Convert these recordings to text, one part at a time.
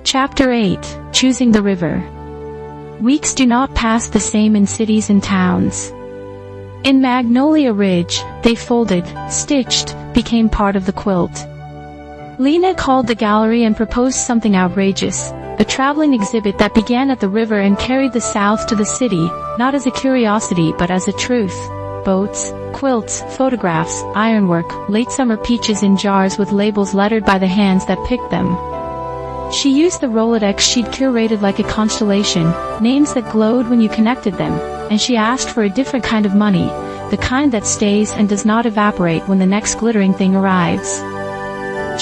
Chapter 8. Choosing the River. Weeks do not pass the same in cities and towns. In Magnolia Ridge, they folded, stitched, became part of the quilt. Lena called the gallery and proposed something outrageous, a traveling exhibit that began at the river and carried the south to the city, not as a curiosity but as a truth. Boats, quilts, photographs, ironwork, late summer peaches in jars with labels lettered by the hands that picked them. She used the Rolodex she'd curated like a constellation, names that glowed when you connected them, and she asked for a different kind of money, the kind that stays and does not evaporate when the next glittering thing arrives.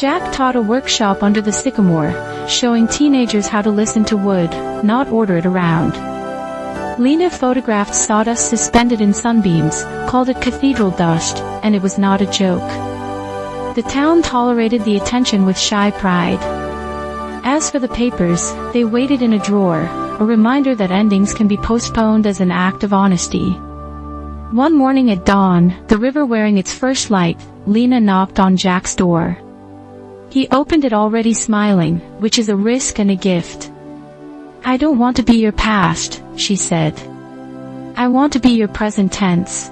Jack taught a workshop under the sycamore, showing teenagers how to listen to wood, not order it around. Lena photographed sawdust suspended in sunbeams, called it cathedral dust, and it was not a joke. The town tolerated the attention with shy pride. As for the papers, they waited in a drawer, a reminder that endings can be postponed as an act of honesty. One morning at dawn, the river wearing its first light, Lena knocked on Jack's door. He opened it already smiling, which is a risk and a gift. "I don't want to be your past," she said. "I want to be your present tense."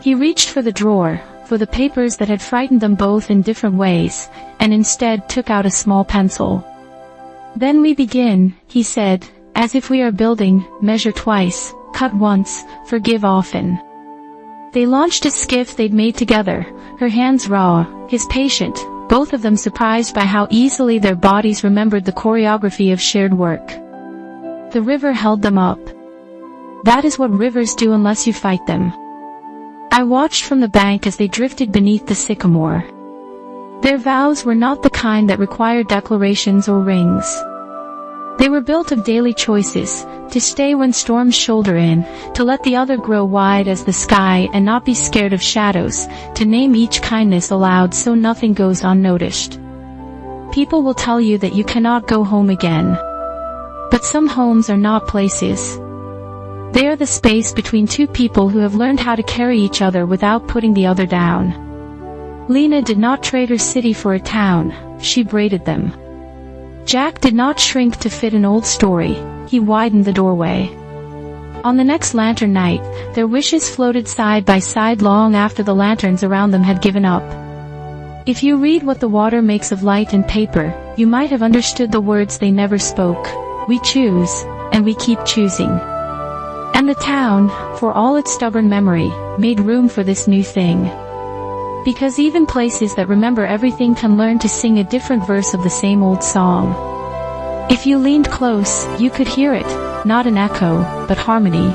He reached for the drawer, for the papers that had frightened them both in different ways, and instead took out a small pencil. "Then we begin," he said, "as if we are building, measure twice, cut once, forgive often." They launched a skiff they'd made together, her hands raw, his patient, both of them surprised by how easily their bodies remembered the choreography of shared work. The river held them up. That is what rivers do unless you fight them. I watched from the bank as they drifted beneath the sycamore. Their vows were not the kind that required declarations or rings. They were built of daily choices, to stay when storms shoulder in, to let the other grow wide as the sky and not be scared of shadows, to name each kindness aloud so nothing goes unnoticed. People will tell you that you cannot go home again. But some homes are not places. They are the space between two people who have learned how to carry each other without putting the other down. Lena did not trade her city for a town, she braided them. Jack did not shrink to fit an old story, he widened the doorway. On the next lantern night, their wishes floated side by side long after the lanterns around them had given up. If you read What the Water Makes of Light and Paper, you might have understood the words they never spoke. We choose, and we keep choosing. And the town, for all its stubborn memory, made room for this new thing. Because even places that remember everything can learn to sing a different verse of the same old song. If you leaned close, you could hear it, not an echo, but harmony.